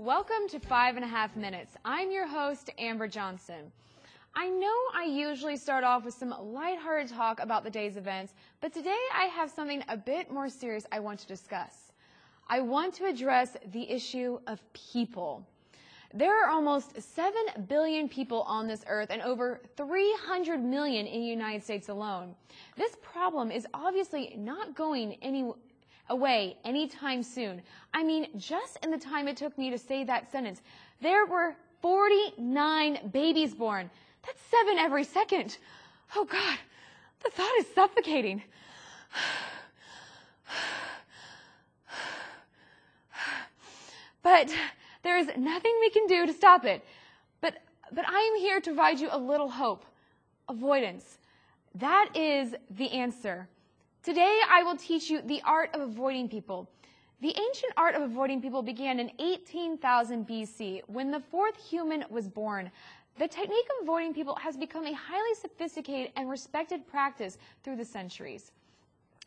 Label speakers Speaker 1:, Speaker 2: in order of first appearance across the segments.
Speaker 1: Welcome to 5.5 Minutes. I'm your host, Amber Johnson. I know I usually start off with some lighthearted talk about the day's events, but today I have something a bit more serious I want to discuss. I want to address the issue of people. There are almost 7 billion people on this earth and over 300 million in the United States alone. This problem is obviously not going away anytime soon. I mean, just in the time it took me to say that sentence, there were 49 babies born. That's 7 every second. Oh God, the thought is suffocating. But there is nothing we can do to stop it. But I am here to provide you a little hope. Avoidance. That is the answer. Today I will teach you the art of avoiding people. The ancient art of avoiding people began in 18,000 BC when the fourth human was born. The technique of avoiding people has become a highly sophisticated and respected practice through the centuries.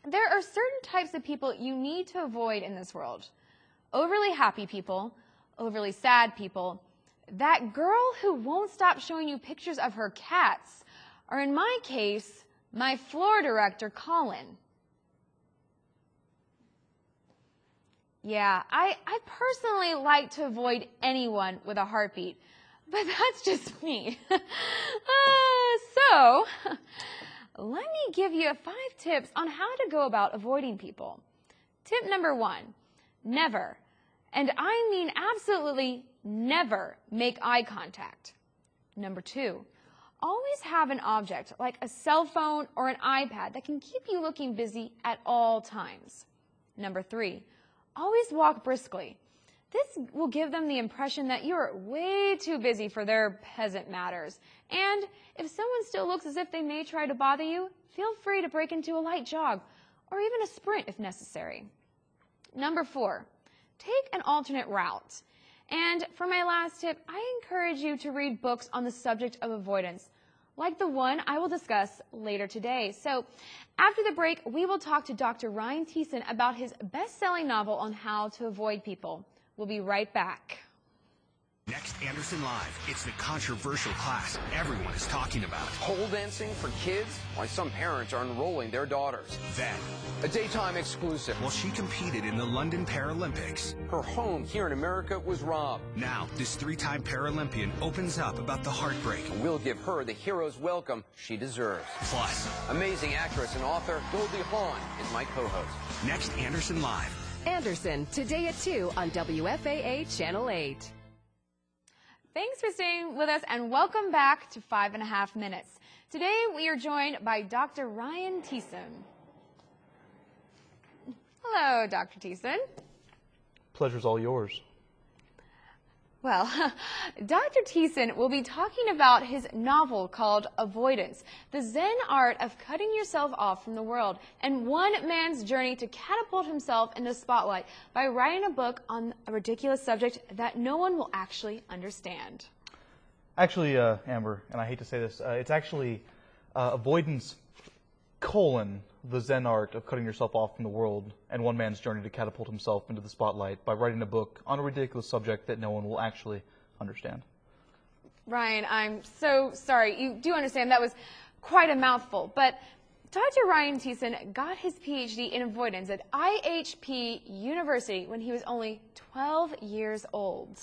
Speaker 1: There are certain types of people you need to avoid in this world. Overly happy people, overly sad people, that girl who won't stop showing you pictures of her cats, or in my case, my floor director, Colin. Yeah, I personally like to avoid anyone with a heartbeat, but that's just me. So, let me give you 5 tips on how to go about avoiding people. Tip number 1, never, and I mean absolutely never, make eye contact. Number 2, always have an object like a cell phone or an iPad that can keep you looking busy at all times. Number 3, always walk briskly. This will give them the impression that you are way too busy for their peasant matters. And if someone still looks as if they may try to bother you, feel free to break into a light jog or even a sprint if necessary. Number 4, take an alternate route. And for my last tip, I encourage you to read books on the subject of avoidance, like the one I will discuss later today. So after the break, we will talk to Dr. Ryan Thiessen about his best-selling novel on how to avoid people. We'll be right back.
Speaker 2: Next Anderson Live, it's the controversial class everyone is talking about.
Speaker 3: Pole dancing for kids? Why some parents are enrolling their daughters.
Speaker 2: Then,
Speaker 3: A daytime exclusive.
Speaker 2: while she competed in the London Paralympics,
Speaker 3: Her home here in America was robbed.
Speaker 2: now this 3-time Paralympian opens up about the heartbreak.
Speaker 3: We'll give her the hero's welcome she deserves.
Speaker 2: Plus,
Speaker 3: Amazing actress and author Goldie Hawn is my co-host.
Speaker 2: next Anderson Live.
Speaker 4: Anderson, today at 2 on WFAA Channel 8.
Speaker 1: Thanks for staying with us and welcome back to 5.5 Minutes. Today we are joined by Dr. Ryan Thiessen. Hello, Dr. Thiessen.
Speaker 5: Pleasure's all yours.
Speaker 1: Well, Dr. Thiessen will be talking about his novel called Avoidance, the Zen art of cutting yourself off from the world, and one man's journey to catapult himself into the spotlight by writing a book on a ridiculous subject that no one will actually understand.
Speaker 5: Actually, Amber, and I hate to say this, it's actually Avoidance, the Zen art of cutting yourself off from the world, and one man's journey to catapult himself into the spotlight by writing a book on a ridiculous subject that no one will actually understand.
Speaker 1: Ryan, I'm so sorry. You do understand that was quite a mouthful, but Dr. Ryan Thiessen got his PhD in avoidance at IHP University when he was only 12 years old.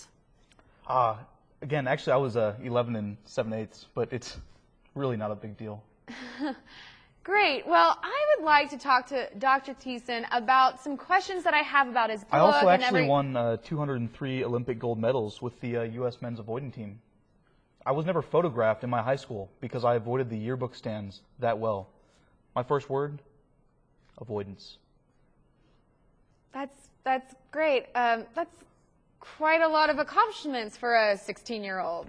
Speaker 5: Again, actually, I was 11 and 7/8, but it's really not a big deal.
Speaker 1: Great. Well, I would like to talk to Dr. Thiessen about some questions that I have about his book.
Speaker 5: I also actually won 203 Olympic gold medals with the U.S. men's avoiding team. I was never photographed in my high school because I avoided the yearbook stands that well. My first word, avoidance.
Speaker 1: That's great. That's quite a lot of accomplishments for a 16-year-old.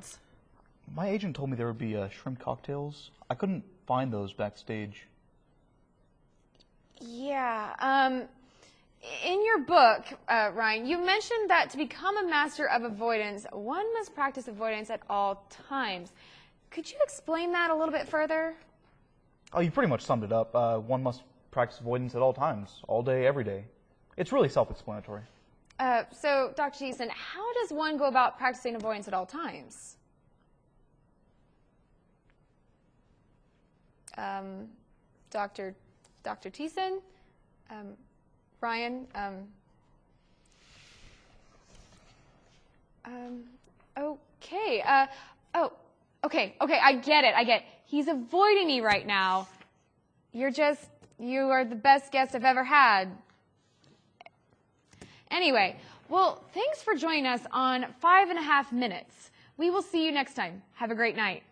Speaker 5: My agent told me there would be shrimp cocktails. I couldn't find those backstage.
Speaker 1: Yeah. In your book, Ryan, you mentioned that to become a master of avoidance, one must practice avoidance at all times. Could you explain that a little bit further?
Speaker 5: Oh, you pretty much summed it up. One must practice avoidance at all times, all day, every day. It's really self-explanatory.
Speaker 1: So, Dr. Thiessen, how does one go about practicing avoidance at all times? Dr. Thiessen? Ryan? Okay. Okay, I get it. He's avoiding me right now. You are the best guest I've ever had. Anyway, well, thanks for joining us on 5.5 Minutes. We will see you next time. Have a great night.